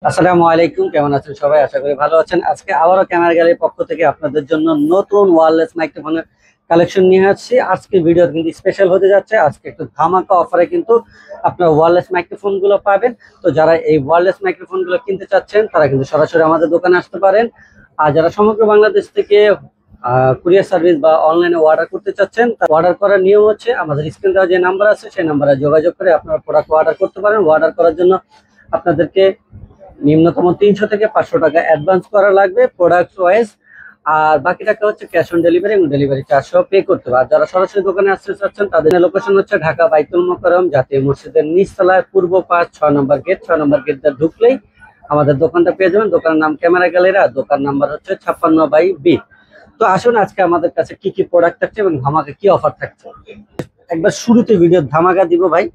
আসসালামু আলাইকুম, কেমন আছেন সবাই? আশা করি ভালো আছেন। আজকে আবারও ক্যামেরা গ্যালারির পক্ষ থেকে আপনাদের জন্য নতুন ওয়্যারলেস মাইক্রোফোনের কালেকশন নিয়ে আসছি। আজকে ভিডিও কিন্তু স্পেশাল হতে যাচ্ছে। আজকে একটু ধামাকা অফারে কিন্তু আপনারা ওয়্যারলেস মাইক্রোফোন গুলো পাবেন। তো যারা এই ওয়্যারলেস মাইক্রোফোন গুলো কিনতে চাচ্ছেন তারা কিন্তু সরাসরি আমাদের দোকানে আসতে পারেন। আর যারা সমগ্র বাংলাদেশ থেকে কুরিয়ার সার্ভিস বা অনলাইনে অর্ডার করতে চাচ্ছেন, অর্ডার করার নিয়ম হচ্ছে আমাদের স্ক্রিন দেওয়া যে নাম্বার আছে সেই নাম্বারে যোগাযোগ করে আপনারা প্রোডাক্ট অর্ডার করতে পারেন। অর্ডার করার জন্য আপনাদেরকে নিম্নতম 300 থেকে 500 টাকা অ্যাডভান্স করা লাগবে প্রোডাক্ট ওয়াইজ। আর বাকি টাকা হচ্ছে ক্যাশ অন ডেলিভারি এবং ডেলিভারি চার্জ সহ পে করতে হবে। আর যারা সরাসরি দোকানে আসতে চাচ্ছেন তাদের লোকেশন হচ্ছে ঢাকা বাইতুল মোকাররম জাতীয় মসজিদের নিচতলায় পূর্ব পাশ 6 নম্বর গেট। 6 নম্বর গেট দিয়ে ঢুকলেই আমাদের দোকানটা পেয়ে যাবেন। দোকানের নাম ক্যামেরা গ্যালারি, আর দোকান নাম্বার হচ্ছে 56/B। তো আসুন আজকে আমাদের কাছে কি কি প্রোডাক্ট থাকছে এবং ধামাকা কি অফার থাকছে। একবার শুরুতে ভিডিও ধামাকা দিব ভাই।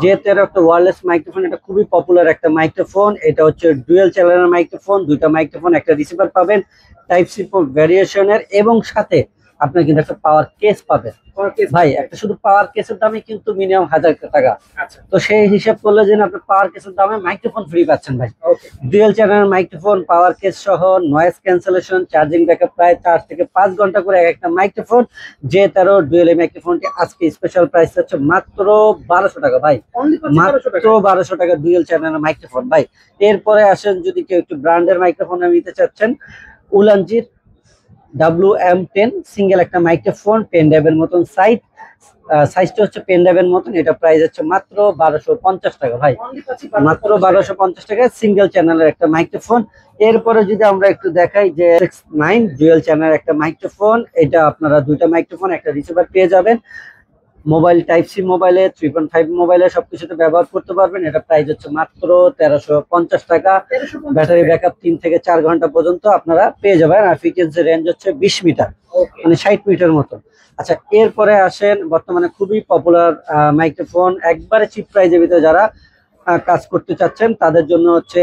J13 একটা ওয়্যারলেস মাইক্রোফোন, এটা খুবই পপুলার একটা মাইক্রোফোন। এটা হচ্ছে ডুয়াল চ্যানেলের মাইক্রোফোন, দুইটা মাইক্রোফোন, একটা রিসিভার পাবেন টাইপ সি ভ্যারিয়েশনের, এবং সাথে আপনি কিন্তু একটা পাওয়ার কেস পাবেন। ভাই একটা শুধু পাওয়ার কেসের দামে কিন্তু মিনিমাম 1000 টাকা। তো সেই হিসাব করলে যে আপনি পাওয়ার কেসের দামে মাইক্রোফোন ফ্রি পাচ্ছেন ভাই। ডুয়াল চ্যানেলের মাইক্রোফোন, পাওয়ার কেস সহ, নয়েজ ক্যান্সেলেশন, চার্জিং ব্যাকআপ প্রায় 4 থেকে 5 ঘন্টা করে একটা মাইক্রোফোন। J13 ডুয়াল এই মাইক্রোফোনটি আজকে স্পেশাল প্রাইস হচ্ছে মাত্র 1200 টাকা ভাই। মাত্র 1200 টাকা ডুয়াল চ্যানেলের মাইক্রোফোন ভাই। এরপরে আসেন যদি কেউ একটু ব্র্যান্ডের মাইক্রোফোন নিতে চাচ্ছেন, উলানজির WM10 সিঙ্গেল একটা মাইক্রোফোন, পেন ড্রাইভের মতন সাইজটা হচ্ছে পেন ড্রাইভের মতন। এটা প্রাইস হচ্ছে মাত্র 1250 টাকা ভাই। মাত্র 1250 টাকায় সিঙ্গেল চ্যানেলের একটা মাইক্রোফোন। এরপরে যদি আমরা একটু দেখাই যে 9 ডুয়াল চ্যানেলের একটা মাইক্রোফোন, এটা আপনারা দুইটা মাইক্রোফোন একটা রিসিভার পেয়ে যাবেন। মোবাইল টাইপ সি মোবাইলে, 3.5 মোবাইলে সবকিছুতে ব্যবহার করতে পারবেন। এটা প্রাইস হচ্ছে মাত্র 1350 টাকা। ব্যাটারি ব্যাকআপ 3 থেকে 4 ঘন্টা পর্যন্ত আপনারা পেয়ে যাবেন। আর ফ্রিকোয়েন্সি রেঞ্জ হচ্ছে 20 মিটার, মানে 60 মিটার মতো। আচ্ছা, এরপরে আসেন বর্তমানে খুবই পপুলার মাইক্রোফোন, একবারে চিপ প্রাইজের ভিতরে যারা কাজ করতে চাচ্ছেন তাদের জন্য হচ্ছে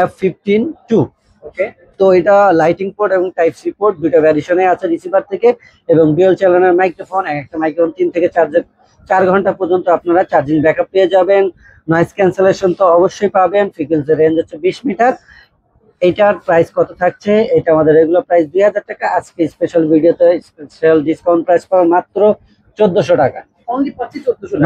F15-2। তো এটা লাইটিং পোর্ট এবং টাইপ সি পোর্ট দুইটা ভ্যারিয়েশনে আছে রিসিভার থেকে, এবং ডুয়াল চ্যানেলের মাইক্রোফোন। একটা মাইক্রোফোন 3 থেকে 4 ঘন্টা পর্যন্ত আপনারা চার্জিং ব্যাকআপ পেয়ে যাবেন। নয়েজ ক্যান্সেলেশন তো অবশ্যই পাবেন। ফ্রিকোয়েন্সি রেঞ্জ হচ্ছে 20 মিটার। এটার প্রাইস কত থাকছে? এটা আমাদের রেগুলার প্রাইস 2000 টাকা। আজকে স্পেশাল ভিডিওতে স্পেশাল ডিসকাউন্ট প্রাইস পাবেন মাত্র 1400 টাকা।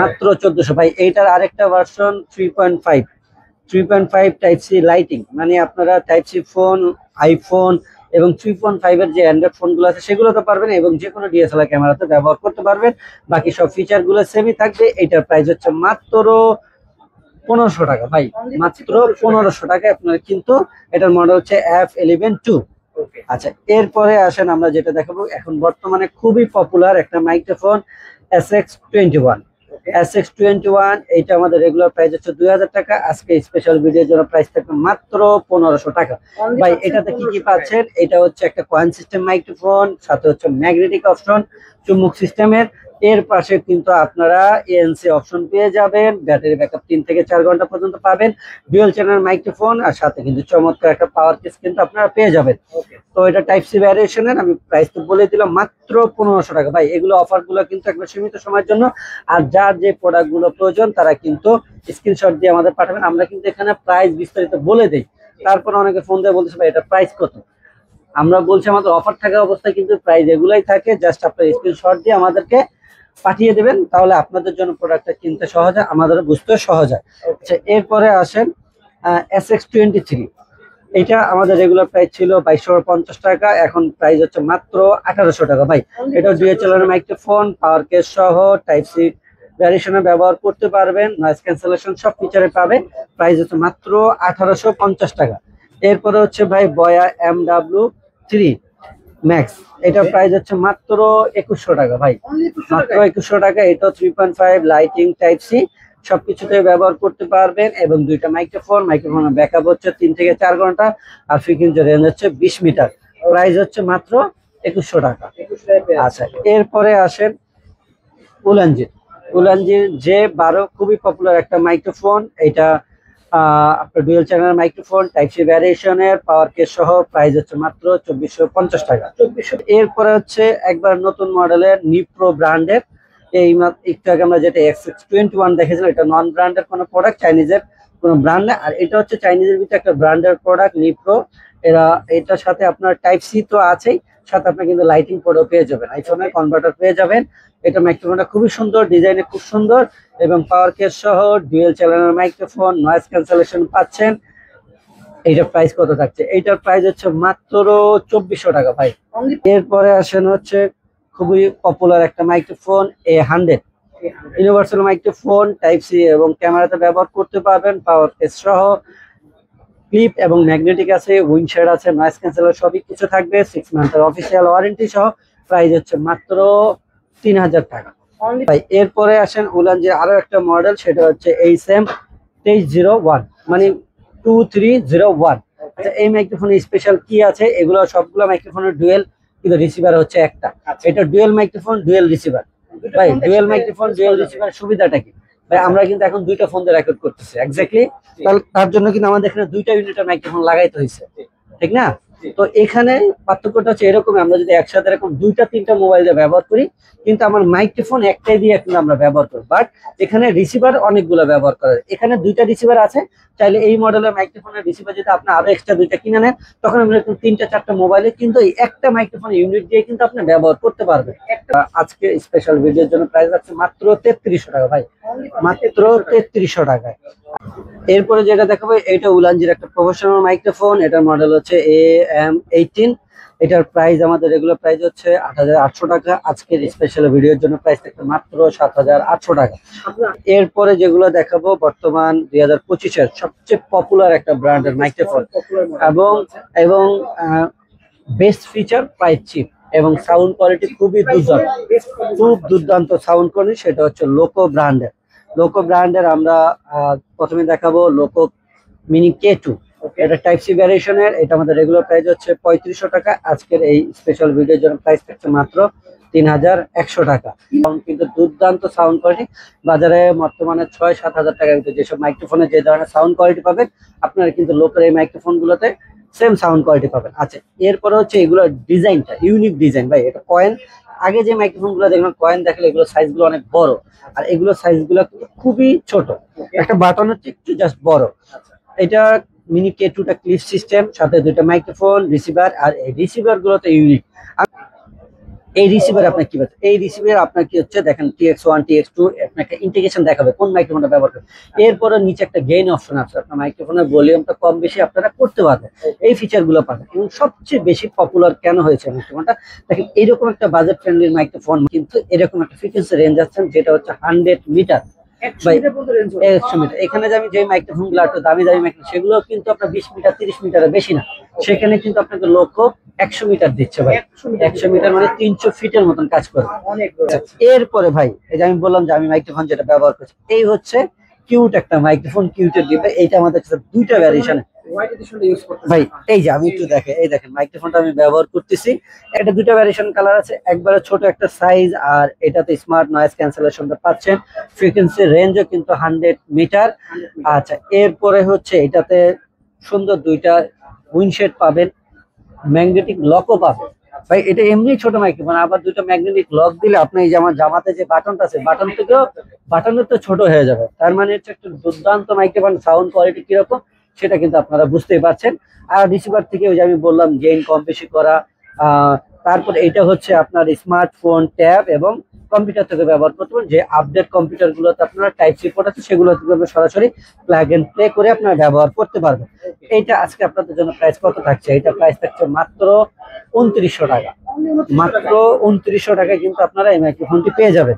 মাত্র 1400 ভাই। এইটার আরেকটা ভার্সন 3.5 টাইপ সি লাইটিং, মানে আপনারা টাইপ সি ফোন, আইফোন এবং 3.5 এর যে অ্যান্ড্রয়েড ফোনগুলো আছে সেগুলো তো পারবেন, এবং যে কোনো ডিএসএলআর ক্যামেরাতে ব্যবহার করতে পারবেন। বাকি সব ফিচার গুলো সেমই থাকবে। এটার প্রাইস হচ্ছে মাত্র 1500 টাকা ভাই। মাত্র 1500 টাকায় আপনারা কিন্তু এটার মডেল হচ্ছে F11-2। আচ্ছা, এরপরে আসেন আমরা যেটা দেখাবো এখন বর্তমানে খুবই পপুলার একটা মাইক্রোফোন, SX21। SX21 এইটা আমাদের রেগুলার প্রাইস হচ্ছে 2000 টাকা। আজকে স্পেশাল ভিডিওর জন্য প্রাইস থাকবে মাত্র 1500 টাকা ভাই। এটাতে কি কি পাচ্ছেন? এটা হচ্ছে একটা কয়েন সিস্টেম মাইক্রোফোন, সাথে হচ্ছে ম্যাগনেটিক অপশন, চুম্বক সিস্টেমের। এর পাশে কিন্তু আপনারা ANC অপশন পেয়ে যাবেন। ব্যাটারি ব্যাকআপ 3 থেকে 4 ঘন্টা পর্যন্ত পাবেন। ডুয়াল চ্যানেল মাইক্রোফোন, আর সাথে কিন্তু চমৎকার একটা পাওয়ার কেস কিন্তু আপনারা পেয়ে যাবেন। তো এটা টাইপ সি ভ্যারিয়েশনের, আমি প্রাইস তো বলে দিলাম মাত্র 1500 টাকা ভাই। এগুলো অফার গুলো কিন্তু একবার সীমিত সময়ের জন্য। আর যার যে প্রোডাক্ট গুলো প্রয়োজন তারা কিন্তু স্ক্রিনশট দিয়ে আমাদের পাঠাবেন। আমরা কিন্তু এখানে প্রাইস বিস্তারিত বলে দিই, তারপর অনেকে ফোন দিয়ে বলতেছে ভাই এটা প্রাইস কত। আমরা বলছি আমাদের অফার থাকা অবস্থায় কিন্তু প্রাইস এগুলাই থাকে। জাস্ট আপনার স্ক্রিনশট দিয়ে আমাদেরকে পাঠিয়ে দেবেন, তাহলে আপনাদের জন্য প্রোডাক্টটা কিনতে সহজ হয়, আমাদের বুঝতে সহজ হয়। আচ্ছা, এরপরে আসেন SX23। এটা আমাদের রেগুলার প্রাইস ছিল 2250 টাকা, এখন প্রাইস হচ্ছে মাত্র 1800 টাকা ভাই। এটা ডিএসএলআর মাইক্রোফোন, পাওয়ার কেস সহ, টাইপ সি ভ্যারিয়েশনে ব্যবহার করতে পারবেন, নয়েজ ক্যান্সেলেশন সব ফিচারে পাবে। প্রাইস হচ্ছে মাত্র 1850 টাকা। এরপরে হচ্ছে ভাই বয়া MW3 ম্যাক্স, এটার প্রাইস হচ্ছে মাত্র 2100 টাকা ভাই। মাত্র 2100 টাকা। এটা 3.5 লাইটিং টাইপ সি সবকিছুতে ব্যবহার করতে পারবেন, এবং দুইটা মাইক্রোফোনের ব্যাকআপ হচ্ছে 3 থেকে 4 ঘন্টা, আর ফ্রিকোয়েন্সি রেঞ্জ হচ্ছে 20 মিটার। প্রাইস হচ্ছে মাত্র 2100 টাকা। আচ্ছা, এরপরে আসেন উলানজির J12, খুবই পপুলার একটা মাইক্রোফোন। এটা আপনার dual channel microphone, type C ভ্যারিয়েশনের, পাওয়ার কেস সহ। প্রাইস হচ্ছে মাত্র 2450 টাকা। এরপরে হচ্ছে একবার নতুন মডেলের নিপ্রো ব্র্যান্ডের, এই একটু আগে আমরা যেটা SX21 দেখেছিলাম, এটা নন ব্র্যান্ডের কোনো প্রোডাক্ট, চাইনিজের কোনো ব্র্যান্ড না। আর এটা হচ্ছে চাইনিজের ভিতরে একটা ব্র্যান্ডের প্রোডাক্ট নিপ্রো। এরা এটার সাথে আপনার টাইপ সি তো আছেই, সাথে আপনি কিন্তু লাইটিং পোর্টও পেয়ে যাবেন, আইফোনের কনভার্টার পেয়ে যাবেন। এটা মাইক্রোফোনটা খুবই সুন্দর, ডিজাইনে খুব সুন্দর এবং পাওয়ার কেস সহ ডুয়েল চ্যানেলের মাইক্রোফোন, নয়েজ ক্যান্সেলেশন পাচ্ছেন। এইটার প্রাইস কত থাকছে? এইটার প্রাইস হচ্ছে মাত্র 2400 টাকা ভাই। এরপরে আসেন হচ্ছে খুবই পপুলার একটা microphone A100 universal microphone, type C এবং ক্যামেরাতে ব্যবহার করতে পারবেন, পাওয়ার কেস সহ, ক্লিপ এবং ম্যাগনেটিক আছে, উইন্ডশেড আছে, নয়েজ ক্যান্সেলার সবই কিছু থাকবে, 6 মান্থের অফিসিয়াল ওয়ারেন্টি সহ। প্রাইস হচ্ছে মাত্র 3000 টাকা ভাই। এরপরে আসেন উলানজির আরো একটা মডেল, সেটা হচ্ছে HM 2301 মানে 2301। আচ্ছা, এই মাইক্রোফোনের স্পেশাল কি আছে? এগুলো সবগুলো মাইক্রোফোনের ডুয়েল, কিন্তু রিসিভার হচ্ছে একটা। এটা ডুয়েল মাইক্রোফোন, ডুয়েল রিসিভার ভাই। ডুয়েল মাইক্রোফোন, ডুয়েল রিসিভার সুবিধাটা কি ভাই? আমরা কিন্তু এখন দুইটা ফোন দিয়ে রেকর্ড করতেছি এক্স্যাক্টলি, তার জন্য কিন্তু আমাদের এখানে দুইটা ইউনিটের মাইক্রোফোন লাগাইতে হয়েছে, ঠিক না? তো এখানে পার্থক্যটা হচ্ছে এরকম, আমরা যদি একসাথে এরকম দুইটা তিনটা মোবাইল দিয়ে ব্যবহার করি, কিন্তু আমার মাইক্রোফোন একটাই দিয়ে কিন্তু আমরা ব্যবহার করি, বাট এখানে রিসিভার অনেকগুলো ব্যবহার করা যায়। এখানে দুইটা রিসিভার আছে, চাইলে এই মডেলের মাইক্রোফোনের রিসিভার যদি আপনি আরো এক্সট্রা দুইটা কিনে নেন, তখন আমরা তিনটা চারটা মোবাইলে কিন্তু এই একটা মাইক্রোফোন ইউনিট দিয়ে কিন্তু আপনি ব্যবহার করতে পারবেন। আজকে স্পেশাল ভিডিওর জন্য প্রাইস আছে মাত্র 3300 টাকা ভাই, মাত্র 3300 টাকায়। এরপরে যেটা দেখাবো, এটা উলানজির একটা প্রফেশনাল মাইক্রোফোন, এটার মডেল হচ্ছে AM18। এটার প্রাইস আমাদের রেগুলার প্রাইস হচ্ছে 8800 টাকা, আজকের স্পেশাল ভিডিওর জন্য প্রাইস থাকবে মাত্র 7800 টাকা। এরপরে যেগুলো দেখাবো, বর্তমান 2025-এর সবচেয়ে পপুলার একটা ব্র্যান্ডের মাইক্রোফোন এবং বেস্ট ফিচার, প্রাইস চিপ এবং সাউন্ড কোয়ালিটি খুবই দুর্দান্ত, খুব দুর্দান্ত সাউন্ড কোয়ালিটি। সেটা হচ্ছে লোকো ব্র্যান্ডের আমরা প্রথমে দেখাবো লোকো মিনি K2। এটা টাইপ সি ভ্যারিয়েশনের, এটা আমাদের রেগুলার প্রাইস হচ্ছে 3500 টাকা, আজকের এই স্পেশাল ভিডিওর জন্য প্রাইস থাকছে মাত্র 3100 টাকা। কিন্তু দুর্দান্ত সাউন্ড কোয়ালিটি, বাজারে বর্তমানে 6-7 হাজার টাকার ভিতরে যেসব মাইক্রোফোনে যে ধরনের সাউন্ড কোয়ালিটি পাবেন, আপনারা কিন্তু লোকের এই মাইক্রোফোন গুলোতে সেম সাউন্ড কোয়ালিটি পাবেন। আচ্ছা, এরপরে হচ্ছে এগুলোর ডিজাইনটা ইউনিক ডিজাইন ভাই। এটা কয়েন, আগে যে মাইক্রোফোন গুলো দেখবেন কয়েন দেখলে এগুলো সাইজ গুলো অনেক বড়, আর এগুলো সাইজ গুলো খুবই ছোট, একটা বাটন হচ্ছে একটু জাস্ট বড়। এটা মিনি K2টা ক্লিপ সিস্টেম, সাথে দুইটা মাইক্রোফোন, রিসিভার, আর এই রিসিভার গুলোতে ইউনিক। এই রিসিভার আপনার কি বলছে? এই রিসিভার আপনার কি হচ্ছে দেখেন, TX1 TX2 আপনাকে ইন্টিগ্রেশন দেখাবে কোন মাইক্রোফোনটা ব্যবহার করবে। এরপরে নিচে একটা গেইন অপশন আছে, আপনার মাইক্রোফোনের ভলিউমটা কম বেশি আপনারা করতে পারবেন, এই ফিচার গুলো পাবেন। এবং সবচেয়ে বেশি পপুলার কেন হয়েছে মাইক্রোফোনটা দেখেন, এইরকম একটা বাজেট ফ্রেন্ডলি মাইক্রোফোন, কিন্তু এরকম একটা ফ্রিকোয়েন্সি রেঞ্জ আছেন যেটা হচ্ছে 100 মিটার। 100 মিটার। এখানে যে আমি যে মাইক্রোফোন গুলো একটু দামি মাইক্রোফোন, সেগুলো কিন্তু আপনার 20 মিটার 30 মিটারের বেশি না, সেখানে কিন্তু আপনাকে লক্ষ্য 100 মিটার দিচ্ছে ভাই। 100 মিটার মানে 300 ফিটের মতন কাজ করে। এরপরে ভাই, এই যে আমি বললাম যে আমি মাইক্রোফোন যেটা ব্যবহার করছি, এই হচ্ছে কিউট একটা মাইক্রোফোন, কিউটের ডিভাইস। এইটা আমাদের কাছে দুইটা ভ্যারিয়েশন ভাই। এই যে আমি একটু দেখে, এই দেখেন মাইক্রোফোনটা আমি ব্যবহার করতেছি, এটা দুইটা ভ্যারিয়েশন কালার আছে, একবারে ছোট একটা সাইজ, আর এটাতে স্মার্ট নয়েজ ক্যান্সেলেশনটা পাচ্ছেন, ফ্রিকোয়েন্সি রেঞ্জও কিন্তু 100 মিটার। আচ্ছা, এরপরে হচ্ছে এটাতে সুন্দর দুইটা উইন্ডশেড পাবেন, ম্যাগনেটিক লকও পাবেন ভাই। এটা এমনি ছোট মাইক্রোফোন, আবার দুটো ম্যাগনেটিক লক দিলে আপনি এই যে আমার জামাতে যে বাটনটা আছে, বাটনের তো ছোট হয়ে যাবে। তার মানে হচ্ছে একটু দুর্দান্ত মাইক্রোফোন, সাউন্ড কোয়ালিটি কিরকম সেটা কিন্তু আপনারা বুঝতেই পারছেন। আর রিসিভার থেকে ওই যে আমি বললাম গেইন কম বেশি করা। তারপর এটা হচ্ছে আপনার স্মার্টফোন, ট্যাব এবং কম্পিউটার থেকে ব্যবহার করতে পারেন। যে আপডেট কম্পিউটার গুলোতে আপনারা টাইপ সি পোর্ট আছে, সেগুলো থেকে সরাসরি প্লাগ এন্ড প্লে করে আপনারা ব্যবহার করতে পারবেন। এইটা আজকে আপনাদের জন্য প্রাইস কত থাকছে? এটা প্রাইস থাকছে মাত্র 2900 টাকা, মাত্র 2900 টাকায় কিন্তু আপনারা এই মাইক্রোফোনটি পেয়ে যাবেন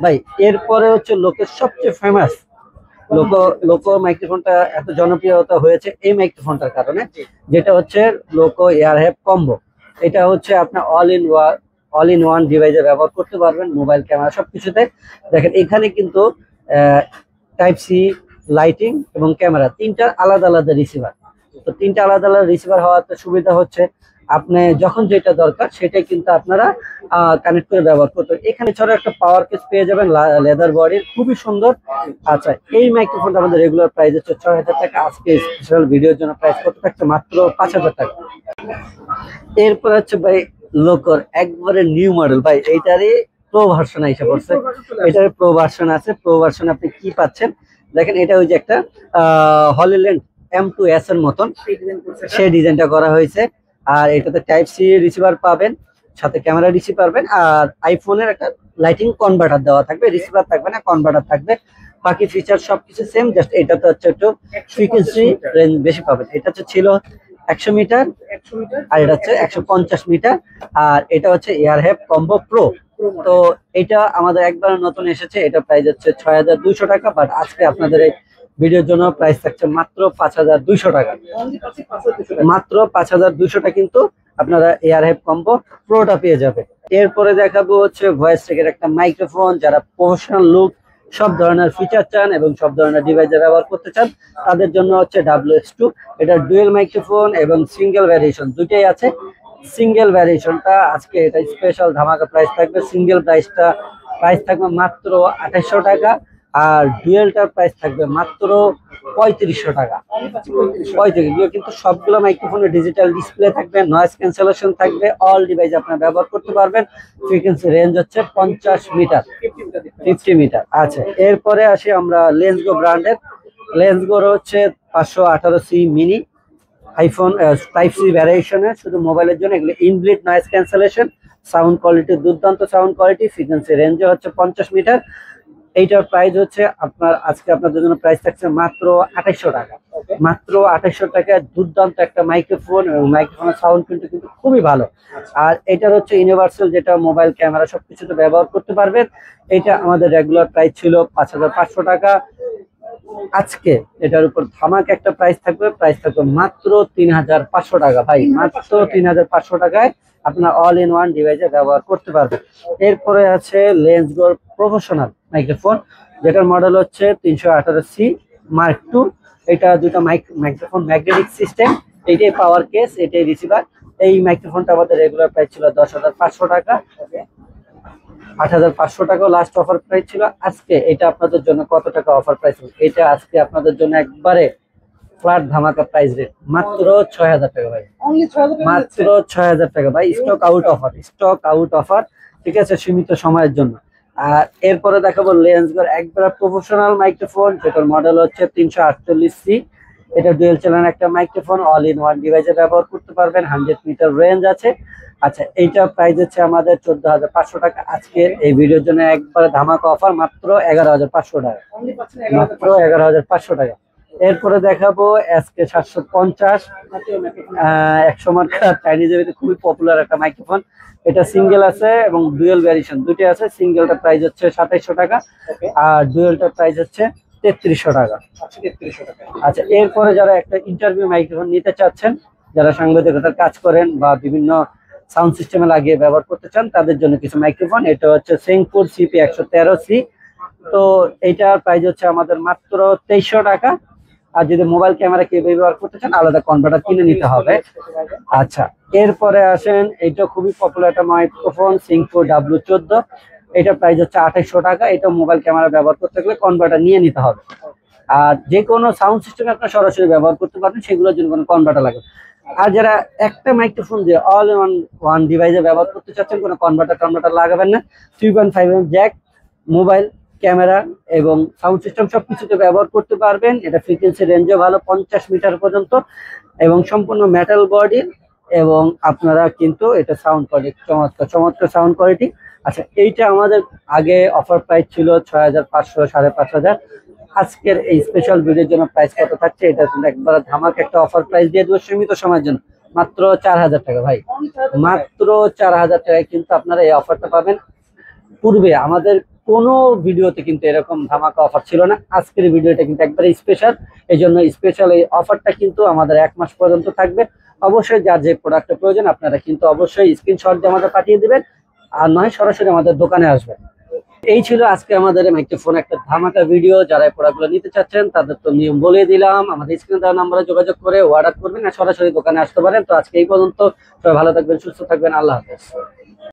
ভাই। এরপরে হচ্ছে লোকের সবচেয়ে ফেমাস লোকো মাইক্রোফোনটা এত জনপ্রিয়তা হয়েছে এই মাইক্রোফোনটার কারণে, যেটা হচ্ছে লোকো এয়ারহ্যাপ কম্বো। এটা হচ্ছে আপনার অল ইন ওয়ান ডিভাইসে ব্যবহার করতে পারবেন, মোবাইল ক্যামেরা সবকিছুতে। দেখেন এখানে কিন্তু টাইপ সি, লাইটিং এবং ক্যামেরা, তিনটা আলাদা আলাদা রিসিভার। তো তিনটা আলাদা আলাদা রিসিভার হওয়াতে সুবিধা হচ্ছে আপনি যখন যেটা দরকার সেটাই কিন্তু আপনারা কানেক্ট করে ব্যবহার করতে। এখানে ছাড়া একটা পাওয়ার কেস পেয়ে যাবেন লেদার বডির, খুবই সুন্দর। আচ্ছা, এই মাইক্রোফোনটা আমাদের রেগুলার প্রাইস হচ্ছে 6000 টাকা, আজকে স্পেশাল ভিডিওর জন্য প্রাইস কত থাকছে? মাত্র 5000 টাকা। এরপর হচ্ছে ভাই লোকর একবারে নিউ মডেল ভাই, এইটারই প্রো ভার্সন এসে পড়ছে। এটার প্রো ভার্সন আছে। প্রো ভার্সন আপনি কি পাচ্ছেন? দেখেন এটা ওই যে একটা হলিল্যান্ড M2S এর মতন সেই ডিজাইনটা করা হয়েছে। আর এটাতে টাইপ সি রিসিভার পাবেন, সাথে ক্যামেরা রিসিভ পারবেন, আর আইফোনের একটা লাইটিং কনভার্টার দেওয়া থাকবে, রিসিভার থাকবে না, কনভার্টার থাকবে। বাকি ফিচার সবকিছু সেম, জাস্ট এটাতে হচ্ছে একটু ফ্রিকোয়েন্সি রেঞ্জ বেশি পাবেন। এটা হচ্ছে ছিল 100 মিটার আর এটা হচ্ছে 150 মিটার। আর এটা হচ্ছে এয়ারহ্যাপ কম্বো প্রো। তো এটা আমাদের একবার নতুন এসেছে, এটা প্রাইস হচ্ছে 6200 টাকা, বাট আজকে আপনাদের এই ভিডিওর জন্য প্রাইস থাকছে মাত্র 5200 টাকা। মাত্র 5200 টাকা কিন্তু আপনারা এয়ারহ্যাপ কম্বো প্রোটা পেয়ে যাবে। এরপরে দেখাবো হচ্ছে ভয়েস টেকের একটা মাইক্রোফোন। যারা প্রফেশনাল লুক, সব ধরনের ফিচার চান এবং সব ধরনের ডিভাইসে ব্যবহার করতে চান, তাদের জন্য হচ্ছে WX2। এটা ডুয়েল মাইক্রোফোন এবং সিঙ্গেল ভ্যারিয়েশন দুইটাই আছে। সিঙ্গেল ভ্যারিয়েশনটা আজকে এটা স্পেশাল ধামাকা প্রাইস থাকবে। সিঙ্গেল প্রাইস থাকবে মাত্র 2800 টাকা, আর ডুয়েলটার প্রাইস থাকবে মাত্র 3500 টাকা। 3500 কিন্তু সবগুলো মাইক্রোফোনে ডিজিটাল ডিসপ্লে থাকবে, নয়েজ ক্যান্সেলেশন থাকবে, অল ডিভাইস আপনারা ব্যবহার করতে পারবেন। ফ্রিকোয়েন্সি রেঞ্জ হচ্ছে 50 মিটার, 50 মিটার। আচ্ছা, এরপরে আসি আমরা লেন্সগো ব্র্যান্ডের। লেন্সগোর হচ্ছে 518C mini iPhone type C ভ্যারিয়েশনের, শুধু মোবাইলের জন্য। এগুলো inbuilt noise cancellation, sound quality দুর্দান্ত সাউন্ড কোয়ালিটি, ফ্রিকোয়েন্সি রেঞ্জে হচ্ছে 50 মিটার। এইটার প্রাইস হচ্ছে আজকে আপনাদের জন্য প্রাইস থাকছে মাত্র 2800 টাকা। মাত্র 2800 টাকায় দুর্দান্ত একটা মাইক্রোফোন, এবং মাইক্রোফোনের সাউন্ড কিন্তু খুবই ভালো। আর এটার হচ্ছে ইউনিভার্সাল, যেটা মোবাইল ক্যামেরা সবকিছুতে ব্যবহার করতে পারবেন। এটা আমাদের রেগুলার প্রাইস ছিল 5500 টাকা। আজকে এটার উপর ধামাক একটা প্রাইস থাকবে মাত্র 3500 টাকা। ভাই মাত্র 3500 টাকায় আপনার অল ইন ওয়ান ডিভাইসে ব্যবহার করতে পারবেন। এরপরে আছে লেন্সগোর প্রফেশনাল মাইক্রোফোন, যেটার মডেল হচ্ছে 318C Mark II। এটা দুটো মাইক্রোফোন ম্যাগনেটিক সিস্টেম, এইটাই পাওয়ার কেস, এটাই রিসিভার। এই মাইক্রোফোনটা আমাদের রেগুলার প্রাইস ছিল 10,500 টাকা, 8,500 টাকা লাস্ট অফার প্রাইস ছিল। আজকে এটা আপনাদের জন্য কত টাকা অফার প্রাইস? এটা আজকে আপনাদের জন্য একবারে ফ্ল্যাট ধামাকা প্রাইস রেট, মাত্র 6000 টাকা ভাই, মাত্র 6000 টাকা ভাই। স্টক আউট অফার, ঠিক আছে, সীমিত সময়ের জন্য। আর এরপরে দেখাবো লেন্সগোর একবার প্রফেশনাল মাইক্রোফোন, যেটার মডেল হচ্ছে 348C। এটা ডুয়েল চ্যানেল একটা মাইক্রোফোন, অল ইন ওয়ান ডিভাইসে ব্যবহার করতে পারবেন, 100 মিটার রেঞ্জ আছে। আচ্ছা, এইটা প্রাইস হচ্ছে আমাদের 14500 টাকা। আজকে এই ভিডিওর জন্য একবারে ধামাকা অফার, মাত্র 11500 টাকা, মাত্র 11500 টাকা। এরপরে দেখাবো SK 750, 100 মার্কা চাইনিজের ভিতরে খুবই পপুলার একটা মাইক্রোফোন। এটা সিঙ্গেল আছে এবং ডুয়েল ভ্যারিয়েশন দুটোই আছে। সিঙ্গেলটার প্রাইস হচ্ছে 2700 টাকা, আর ডুয়েলটার প্রাইস হচ্ছে 3300 টাকা। আচ্ছা, এরপরে যারা একটা ইন্টারভিউ মাইক্রোফোন নিতে চাচ্ছেন, যারা সাংবাদিকতার কাজ করেন বা বিভিন্ন সাউন্ড সিস্টেমে লাগিয়ে ব্যবহার করতে চান, তাদের জন্য কিছু মাইক্রোফোন। এটা হচ্ছে সেংপুর CP 113C। তো এইটার প্রাইস হচ্ছে আমাদের মাত্র 2300 টাকা। আর যদি মোবাইল ক্যামেরা কেউ ব্যবহার করতে চান, আলাদা কনভার্টার কিনে নিতে হবে। আচ্ছা, এরপরে আসেন, এটা খুবই পপুলার একটা মাইক্রোফোন, সিংফোর W14। এটা প্রাইস হচ্ছে 2800 টাকা। এটা মোবাইল ক্যামেরা ব্যবহার করতে গেলে কনভার্টার নিয়ে নিতে হবে। আর যে কোনো সাউন্ড সিস্টেমে আপনার সরাসরি ব্যবহার করতে পারবেন, সেগুলোর জন্য কোনো কনভার্টার লাগে। আর যারা একটা মাইক্রোফোন দিয়ে অল ইন ওয়ান ডিভাইসে ব্যবহার করতে চাচ্ছেন, কোনো কনভার্টার লাগাবেন না। 3.5mm জ্যাক, মোবাইল ক্যামেরা এবং সাউন্ড সিস্টেম সবকিছুতে ব্যবহার করতে পারবেন। এটা ফ্রিকোয়েন্সি রেঞ্জও ভালো, 50 মিটার পর্যন্ত, এবং সম্পূর্ণ মেটাল বডির। এবং আপনারা কিন্তু এটা সাউন্ড কোয়ালিটি চমৎকার সাউন্ড কোয়ালিটি। আচ্ছা, এইটা আমাদের আগে অফার প্রাইস ছিল 6500, 5500। আজকের এই স্পেশাল ভিডিওর জন্য প্রাইস কত থাকছে? এটা কিন্তু একবার ধামাক একটা অফার প্রাইস দিয়ে দেবো সীমিত সময়ের জন্য, মাত্র 4000 টাকা ভাই। মাত্র 4000 টাকায় কিন্তু আপনারা এই অফারটা পাবেন। পূর্বে আমাদের কোনো ভিডিওতে কিন্তু এরকম ধামাকা অফার ছিল না। আজকের ভিডিওটা কিন্তু একবারে স্পেশাল, এই জন্য স্পেশাল এই অফারটা কিন্তু আমাদের 1 মাস পর্যন্ত থাকবে। অবশ্যই যার যে প্রোডাক্টের প্রয়োজন আপনারা কিন্তু অবশ্যই স্ক্রিনশট দিয়ে আমাদের পাঠিয়ে দিবেন, আর নয় সরাসরি আমাদের দোকানে আসবেন। এই ছিল আজকে আমাদের মাইক্রোফোন একটা ধামাকা ভিডিও। যারা এই প্রোডাক্টগুলো নিতে চাচ্ছেন তাদের তো নিয়ম বলে দিলাম, আমাদের স্ক্রিনে দেওয়া নাম্বারে যোগাযোগ করে অর্ডার করবেন, আর সরাসরি দোকানে আসতে পারেন। তো আজকে এই পর্যন্ত, সবাই ভালো থাকবেন, সুস্থ থাকবেন, আল্লাহ হাফেজ।